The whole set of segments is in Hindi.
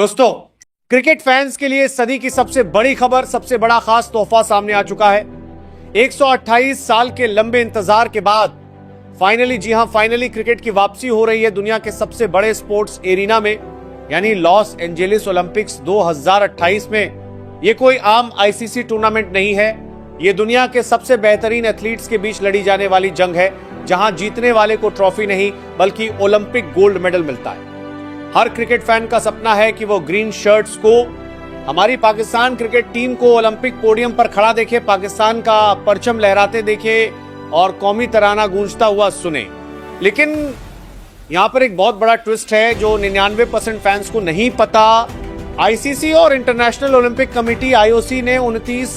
दोस्तों, क्रिकेट फैंस के लिए सदी की सबसे बड़ी खबर, सबसे बड़ा खास तोहफा सामने आ चुका है। 128 साल के लंबे इंतजार के बाद फाइनली, जी हां, फाइनली क्रिकेट की वापसी हो रही है दुनिया के सबसे बड़े स्पोर्ट्स एरिना में, यानी लॉस एंजेलिस ओलंपिक्स 2028 में। यह कोई आम आईसीसी टूर्नामेंट नहीं है, यह दुनिया के सबसे बेहतरीन एथलीट्स के बीच लड़ी जाने वाली जंग है, जहां जीतने वाले को ट्रॉफी नहीं बल्कि ओलंपिक गोल्ड मेडल मिलता है। हर क्रिकेट फैन का सपना है कि वो ग्रीन शर्ट्स को, हमारी पाकिस्तान क्रिकेट टीम को ओलंपिक पोडियम पर खड़ा देखे, पाकिस्तान का परचम लहराते देखे और कौमी तराना गूंजता हुआ सुने। लेकिन यहां पर एक बहुत बड़ा ट्विस्ट है जो 99% फैंस को नहीं पता। आईसीसी और इंटरनेशनल ओलंपिक कमेटी आईओसी ने 29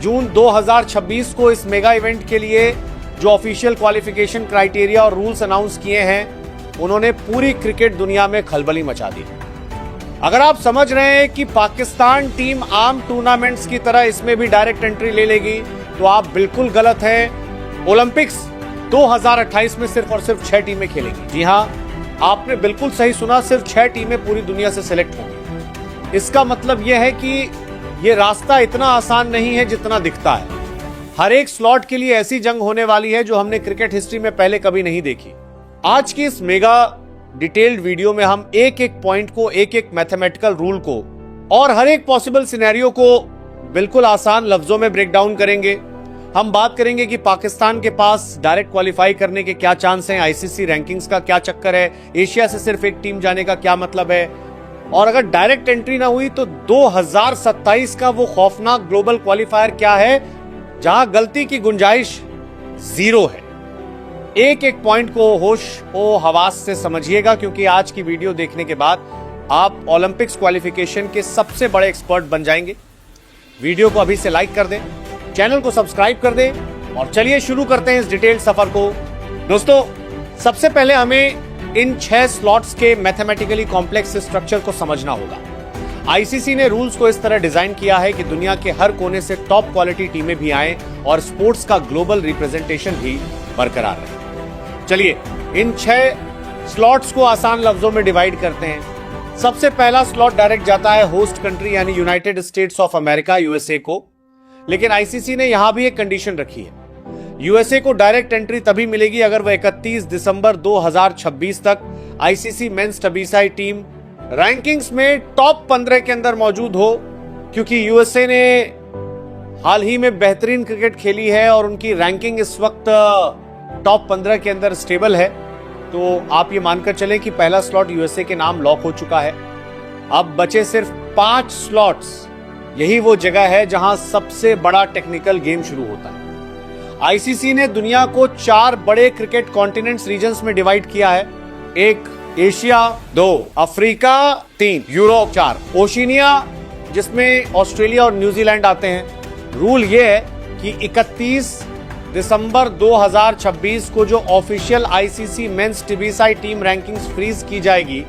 जून 2026 को इस मेगा इवेंट के लिए जो ऑफिशियल क्वालिफिकेशन क्राइटेरिया और रूल्स अनाउंस किए हैं, उन्होंने पूरी क्रिकेट दुनिया में खलबली मचा दी। अगर आप समझ रहे हैं कि पाकिस्तान टीम आम टूर्नामेंट्स की तरह इसमें भी डायरेक्ट एंट्री ले लेगी, तो आप बिल्कुल गलत हैं। ओलंपिक्स 2028 में सिर्फ और सिर्फ 6 टीमें खेलेंगी। जी हां, आपने बिल्कुल सही सुना, सिर्फ 6 टीमें पूरी दुनिया से सिलेक्ट होंगी। इसका मतलब यह है कि यह रास्ता इतना आसान नहीं है जितना दिखता है। हर एक स्लॉट के लिए ऐसी जंग होने वाली है जो हमने क्रिकेट हिस्ट्री में पहले कभी नहीं देखी। आज की इस मेगा डिटेल्ड वीडियो में हम एक एक पॉइंट को, एक एक मैथमेटिकल रूल को और हर एक पॉसिबल सिनेरियो को बिल्कुल आसान लफ्जों में ब्रेक डाउन करेंगे। हम बात करेंगे कि पाकिस्तान के पास डायरेक्ट क्वालिफाई करने के क्या चांस हैं, आईसीसी रैंकिंग्स का क्या चक्कर है, एशिया से सिर्फ एक टीम जाने का क्या मतलब है, और अगर डायरेक्ट एंट्री ना हुई तो 2027 का वो खौफनाक ग्लोबल क्वालिफायर क्या है जहां गलती की गुंजाइश जीरो है। एक एक पॉइंट को होश ओ हवास से समझिएगा, क्योंकि आज की वीडियो देखने के बाद आप ओलंपिक्स क्वालिफिकेशन के सबसे बड़े एक्सपर्ट बन जाएंगे। वीडियो को अभी से लाइक कर दें, चैनल को सब्सक्राइब कर दें और चलिए शुरू करते हैं इस डिटेल्ड सफर को। दोस्तों, सबसे पहले हमें इन 6 स्लॉट्स के मैथमेटिकली कॉम्प्लेक्स स्ट्रक्चर को समझना होगा। आईसीसी ने रूल्स को इस तरह डिजाइन किया है कि दुनिया के हर कोने से टॉप क्वालिटी टीमें भी आएं और स्पोर्ट्स का ग्लोबल रिप्रेजेंटेशन भी बरकरार रहे। चलिए इन 6 स्लॉट्स को आसान लफ्जों में डिवाइड करते हैं। सबसे पहला स्लॉट डायरेक्ट जाता है होस्ट कंट्री यानी United states of America, USA को। लेकिन आईसीसी ने यहां भी एक कंडीशन रखी है। यूएसए को डायरेक्ट एंट्री तभी मिलेगी अगर वह 31 दिसंबर 2026 तक आईसीसी मेंस टबीसाई टीम रैंकिंग्स में टॉप 15 के अंदर मौजूद हो, क्योंकि यूएसए ने हाल ही में बेहतरीन क्रिकेट खेली है और उनकी रैंकिंग इस वक्त टॉप 15 के अंदर स्टेबल है। तो आप ये मानकर चलें कि पहला स्लॉट यूएसए के नाम लॉक हो चुका है। अब बचे सिर्फ 5 स्लॉट्स। यही वो जगह है जहां सबसे बड़ा टेक्निकल गेम शुरू होता है। आईसीसी ने दुनिया को 4 बड़े क्रिकेट कॉन्टिनेंट्स रीजन्स में डिवाइड किया है। 1 एशिया, 2 अफ्रीका, 3 यूरोप, 4 ओशिनिया, जिसमें ऑस्ट्रेलिया और न्यूजीलैंड आते हैं। रूल ये है कि 31 दिसंबर 2026 को जो ऑफिशियल आईसीसी मेंस टबीसाई टीम रैंकिंग्स फ्रीज की जाएगी,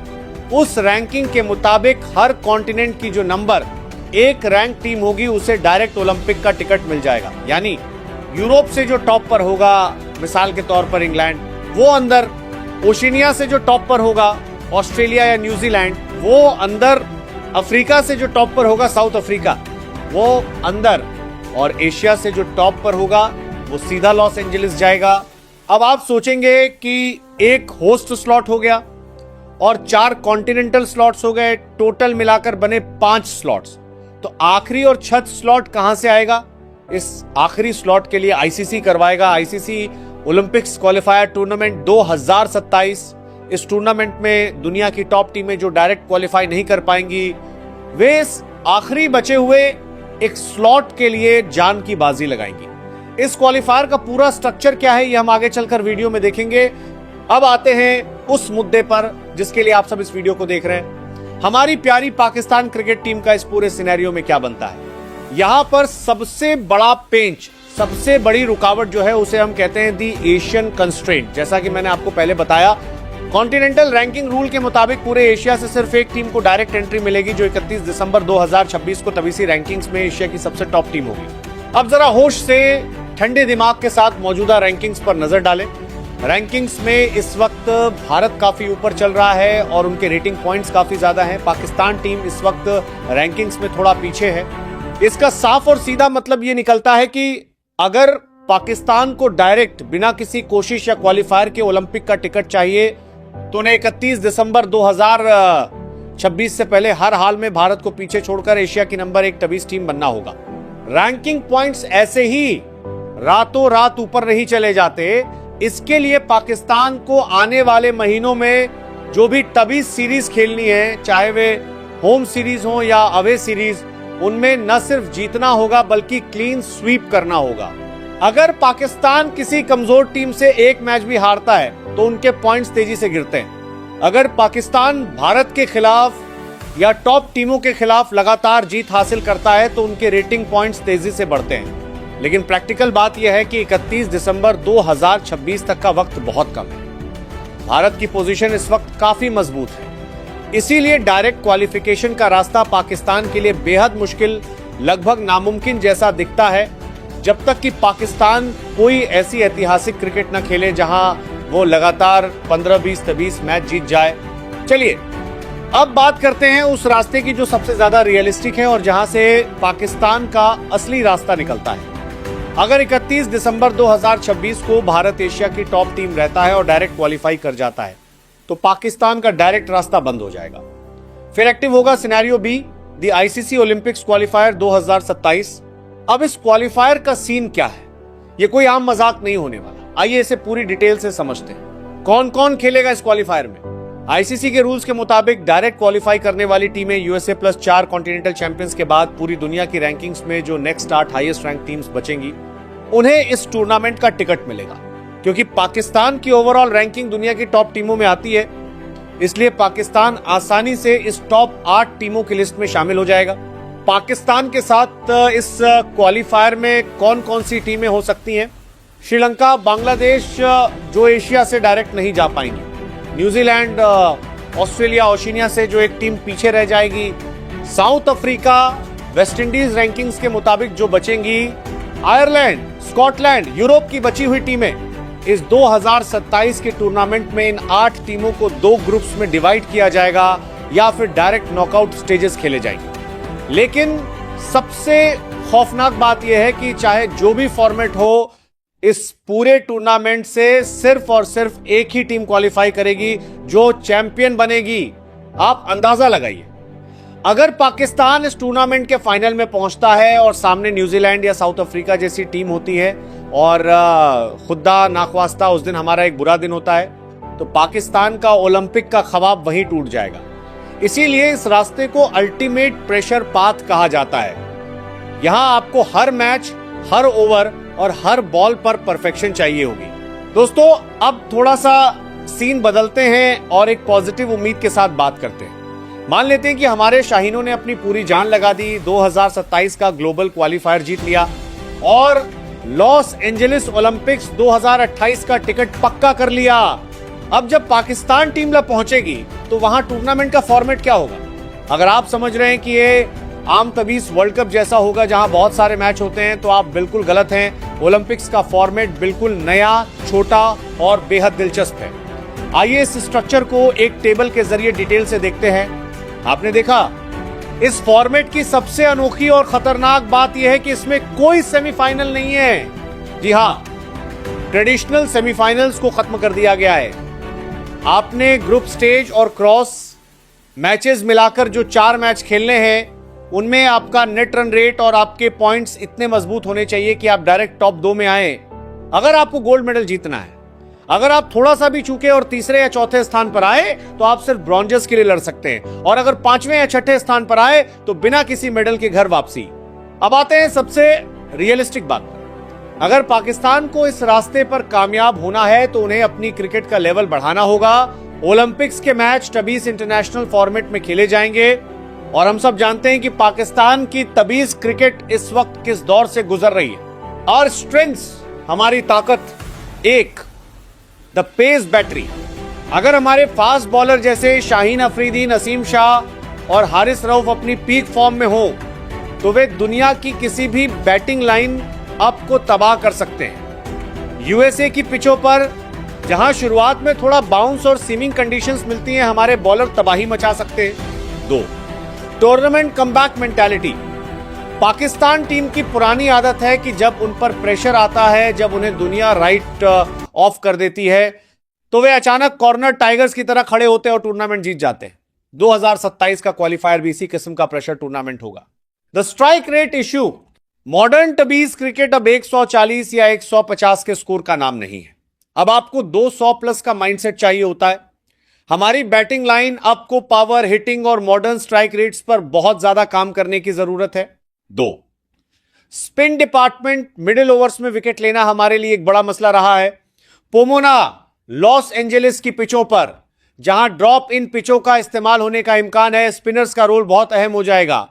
उस रैंकिंग के मुताबिक हर कॉन्टिनेंट की जो नंबर 1 रैंक टीम होगी उसे डायरेक्ट ओलंपिक का टिकट मिल जाएगा। यानी यूरोप से जो टॉप पर होगा, मिसाल के तौर पर इंग्लैंड, वो अंदर। ओशिनिया से जो टॉप पर होगा, ऑस्ट्रेलिया या न्यूजीलैंड, वो अंदर। अफ्रीका से जो टॉप पर होगा, साउथ अफ्रीका, वो अंदर। और एशिया से जो टॉप पर होगा वो सीधा लॉस एंजेलिस जाएगा। अब आप सोचेंगे कि एक होस्ट स्लॉट हो गया और 4 कॉन्टिनेंटल स्लॉट्स हो गए, टोटल मिलाकर बने 5 स्लॉट्स। तो आखिरी और छठ स्लॉट कहां से आएगा? इस आखिरी स्लॉट के लिए आईसीसी करवाएगा आईसीसी ओलंपिक्स क्वालिफायर टूर्नामेंट 2027। इस टूर्नामेंट में दुनिया की टॉप टीमें जो डायरेक्ट क्वालिफाई नहीं कर पाएंगी, वे इस आखिरी बचे हुए एक स्लॉट के लिए जान की बाजी लगाएंगी। इस क्वालिफायर का पूरा स्ट्रक्चर क्या है, ये हम आगे चलकर वीडियो में देखेंगे। अब आते हैं उस मुद्दे पर जिसके लिए आप सब इस वीडियो को देख रहे हैं। हमारी प्यारी पाकिस्तान क्रिकेट टीम का इस पूरे सिनेरियो में क्या बनता है। यहां पर सबसे बड़ा पेंच, सबसे बड़ी रुकावट जो है, उसे हम कहते हैं दी एशियन कंस्ट्रेंट। जैसा कि मैंने आपको पहले बताया, कॉन्टिनेंटल रैंकिंग रूल के मुताबिक पूरे एशिया से सिर्फ एक टीम को डायरेक्ट एंट्री मिलेगी जो 31 दिसंबर 2026 को तबीसी रैंकिंग्स में एशिया की सबसे टॉप टीम होगी। अब जरा होश से ठंडे दिमाग के साथ मौजूदा रैंकिंग्स पर नजर डालें। रैंकिंग्स में इस वक्त भारत काफी ऊपर चल रहा है और उनके रेटिंग पॉइंट्स काफी ज्यादा हैं। पाकिस्तान टीम इस वक्त रैंकिंग्स में थोड़ा पीछे है। इसका साफ और सीधा मतलब ये निकलता है कि अगर पाकिस्तान को डायरेक्ट बिना किसी कोशिश या क्वालिफायर के ओलंपिक का टिकट चाहिए तो उन्हें 31 दिसंबर 2026 से पहले हर हाल में भारत को पीछे छोड़कर एशिया की नंबर 1 टबीज टीम बनना होगा। रैंकिंग पॉइंट्स ऐसे ही रातों रात ऊपर नहीं चले जाते। इसके लिए पाकिस्तान को आने वाले महीनों में जो भी टबीज सीरीज खेलनी है, चाहे वे होम सीरीज हो या अवे सीरीज, उनमें न सिर्फ जीतना होगा बल्कि क्लीन स्वीप करना होगा। अगर पाकिस्तान किसी कमजोर टीम से एक मैच भी हारता है तो उनके पॉइंट्स तेजी से गिरते हैं। अगर पाकिस्तान भारत के खिलाफ या टॉप टीमों के खिलाफ लगातार जीत हासिल करता है तो उनके रेटिंग पॉइंट्स तेजी से बढ़ते हैं। लेकिन प्रैक्टिकल बात यह है कि 31 दिसंबर 2026 तक का वक्त बहुत कम है। भारत की पोजीशन इस वक्त काफी मजबूत है, इसीलिए डायरेक्ट क्वालिफिकेशन का रास्ता पाकिस्तान के लिए बेहद मुश्किल, लगभग नामुमकिन जैसा दिखता है, जब तक कि पाकिस्तान कोई ऐसी ऐतिहासिक क्रिकेट न खेले जहां वो लगातार 15-20 टबीज मैच जीत जाए। चलिए अब बात करते हैं उस रास्ते की जो सबसे ज्यादा रियलिस्टिक है और जहां से पाकिस्तान का असली रास्ता निकलता है। अगर 31 दिसंबर 2026 को भारत एशिया की टॉप टीम रहता है और डायरेक्ट क्वालिफाई कर जाता है तो पाकिस्तान का डायरेक्ट रास्ता बंद हो जाएगा। फिर एक्टिव होगा scenario B, the ICC Olympics qualifier 2027। अब इस क्वालिफायर का सीन क्या है? ये कोई आम मजाक नहीं होने वाला। आइए इसे पूरी डिटेल से समझते हैं। कौन कौन खेलेगा इस क्वालिफायर में? आईसीसी के रूल्स के मुताबिक डायरेक्ट क्वालिफाई करने वाली टीमें यूएसए प्लस 4 कॉन्टिनेंटल चैंपियंस के बाद पूरी दुनिया की रैंकिंग्स में जो नेक्स्ट 8 हाईएस्ट रैंक टीम्स बचेंगी उन्हें इस टूर्नामेंट का टिकट मिलेगा। क्योंकि पाकिस्तान की ओवरऑल रैंकिंग दुनिया की टॉप टीमों में आती है, इसलिए पाकिस्तान आसानी से इस टॉप 8 टीमों की लिस्ट में शामिल हो जाएगा। पाकिस्तान के साथ इस क्वालिफायर में कौन कौन सी टीमें हो सकती हैं? श्रीलंका, बांग्लादेश जो एशिया से डायरेक्ट नहीं जा पाएंगी, न्यूजीलैंड, ऑस्ट्रेलिया, ओशिनिया से जो एक टीम पीछे रह जाएगी, south Africa, West Indies rankings के मुताबिक जो बचेंगी, आयरलैंड, स्कॉटलैंड, यूरोप की बची हुई टीमें। इस 2027 के टूर्नामेंट में इन 8 टीमों को 2 ग्रुप्स में डिवाइड किया जाएगा या फिर डायरेक्ट नॉकआउट स्टेजेस खेले जाएंगे। लेकिन सबसे खौफनाक बात यह है कि चाहे जो भी फॉर्मेट हो, इस पूरे टूर्नामेंट से सिर्फ और सिर्फ एक ही टीम क्वालिफाई करेगी जो चैंपियन बनेगी। आप अंदाजा लगाइए, अगर पाकिस्तान इस टूर्नामेंट के फाइनल में पहुंचता है और सामने न्यूजीलैंड या साउथ अफ्रीका जैसी टीम होती है और खुदा नाख्वास्ता उस दिन हमारा एक बुरा दिन होता है, तो पाकिस्तान का ओलंपिक का ख्वाब वहीं टूट जाएगा। इसीलिए इस रास्ते को अल्टीमेट प्रेशर पाथ कहा जाता है। यहां आपको हर मैच, हर ओवर और हर बॉल पर परफेक्शन चाहिए होगी। दोस्तों अब थोड़ा सा सीन बदलते हैं और एक पॉजिटिव उम्मीद के साथ बात करते हैं। मान लेते हैं कि हमारे शाहीनों ने अपनी पूरी जान लगा दी, 2027 का ग्लोबल क्वालिफायर जीत लिया और लॉस एंजलिस ओलंपिक्स 2028 का टिकट पक्का कर लिया। अब जब पाकिस्तान टीम ला पहुंचेगी तो वहां टूर्नामेंट का फॉर्मेट क्या होगा? अगर आप समझ रहे हैं कि ये आम तबीज वर्ल्ड कप जैसा होगा जहां बहुत सारे मैच होते हैं, तो आप बिल्कुल गलत हैं। ओलंपिक्स का फॉर्मेट बिल्कुल नया, छोटा और बेहद दिलचस्प है। आइए इस स्ट्रक्चर को एक टेबल के जरिए डिटेल से देखते हैं। आपने देखा, इस फॉर्मेट की सबसे अनोखी और खतरनाक बात यह है कि इसमें कोई सेमीफाइनल नहीं है। जी हां, ट्रेडिशनल सेमीफाइनल्स को खत्म कर दिया गया है। आपने ग्रुप स्टेज और क्रॉस मैचेस मिलाकर जो 4 मैच खेलने हैं, उनमें आपका नेट रन रेट और आपके पॉइंट्स इतने मजबूत होने चाहिए कि आप डायरेक्ट टॉप 2 में आए अगर आपको गोल्ड मेडल जीतना है। अगर आप थोड़ा सा भी चूके और तीसरे या चौथे स्थान पर आए तो आप सिर्फ ब्रॉन्जेस के लिए लड़ सकते हैं, और अगर 5वें या 6ठे स्थान पर आए तो बिना किसी मेडल के घर वापसी। अब आते हैं सबसे रियलिस्टिक बात पर। अगर पाकिस्तान को इस रास्ते पर कामयाब होना है तो उन्हें अपनी क्रिकेट का लेवल बढ़ाना होगा। ओलंपिक्स के मैच तबीज इंटरनेशनल फॉर्मेट में खेले जाएंगे और हम सब जानते हैं कि पाकिस्तान की तबीज क्रिकेट इस वक्त किस दौर से गुजर रही है। और स्ट्रेंथ्स, हमारी ताकत, एक द पेस बैटरी। अगर हमारे फास्ट बॉलर जैसे शाहीन अफरीदी, नसीम शाह और हारिस रऊफ अपनी पीक फॉर्म में हो तो वे दुनिया की किसी भी बैटिंग लाइन अप को तबाह कर सकते हैं। यूएसए की पिचों पर जहां शुरुआत में थोड़ा बाउंस और सीमिंग कंडीशंस मिलती हैं, हमारे बॉलर तबाही मचा सकते हैं। 2, tournament comeback mentality. Pakistan team की पुरानी आदत है कि जब उन पर प्रेशर आता है, जब उन्हें दुनिया राइट ऑफ कर देती है, तो वे अचानक कॉर्नर टाइगर्स की तरह खड़े होते हैं और टूर्नामेंट जीत जाते हैं। 2027 का क्वालिफायर भी इसी किस्म का प्रेशर टूर्नामेंट होगा। The strike rate issue. Modern टबीज क्रिकेट अब 140 या 150 के स्कोर का नाम नहीं है। अब आपको 200 प्लस का माइंडसेट चाहिए होता है। हमारी बैटिंग लाइन आपको पावर, हिटिंग और मॉडर्न स्ट्राइक रेट्स पर बहुत ज्यादा काम करने की जरूरत है। 2, स्पिन डिपार्टमेंट। मिडिल ओवर्स में विकेट लेना हमारे लिए एक बड़ा मसला रहा है। पोमोना, लॉस एंजेलिस की पिचों पर, जहां ड्रॉप इन पिचों का इस्तेमाल होने का इम्कान है, स्पिनर्स का रोल बहुत अहम हो जाएगा।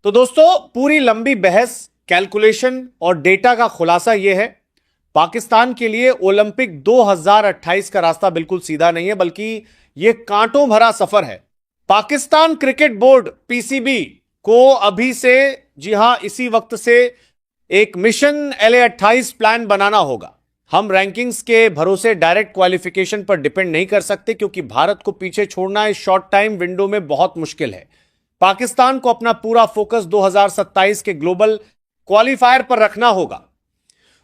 तो दोस्तों, पूरी लंबी बहस, कैलकुलेशन और डेटा का खुलासा यह है, पाकिस्तान के लिए ओलंपिक 2028 का रास्ता बिल्कुल सीधा नहीं है, बल्कि यह कांटों भरा सफर है। पाकिस्तान क्रिकेट बोर्ड पीसीबी को अभी से, जी हां, इसी वक्त से एक मिशन LA28 प्लान बनाना होगा। हम रैंकिंग्स के भरोसे डायरेक्ट क्वालिफिकेशन पर डिपेंड नहीं कर सकते, क्योंकि भारत को पीछे छोड़ना इस शॉर्ट टाइम विंडो में बहुत मुश्किल है। पाकिस्तान को अपना पूरा फोकस 2027 के ग्लोबल क्वालिफायर पर रखना होगा।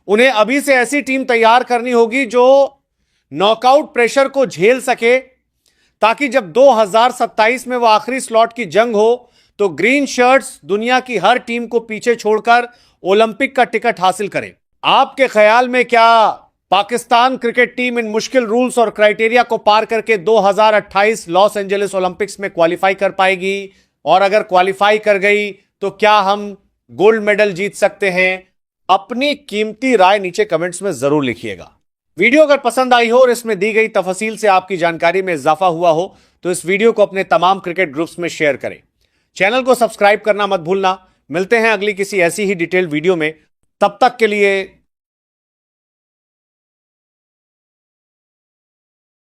उन्हें अभी से ऐसी टीम तैयार करनी होगी जो नॉकआउट प्रेशर को झेल सके, ताकि जब 2027 में वो आखिरी स्लॉट की जंग हो, तो ग्रीन शर्ट्स दुनिया की हर टीम को पीछे छोड़कर ओलंपिक का टिकट हासिल करें। आपके ख्याल में क्या पाकिस्तान क्रिकेट टीम इन मुश्किल रूल्स और क्राइटेरिया को पार करके 2028 लॉस एंजेलिस ओलंपिक्स में क्वालिफाई कर पाएगी? और अगर क्वालिफाई कर गई तो क्या हम गोल्ड मेडल जीत सकते हैं? अपनी कीमती राय नीचे कमेंट्स में जरूर लिखिएगा। वीडियो अगर पसंद आई हो और इसमें दी गई तफसील से आपकी जानकारी में इजाफा हुआ हो, तो इस वीडियो को अपने तमाम क्रिकेट ग्रुप्स में शेयर करें। चैनल को सब्सक्राइब करना मत भूलना। मिलते हैं अगली किसी ऐसी ही डिटेल वीडियो में। तब तक के लिए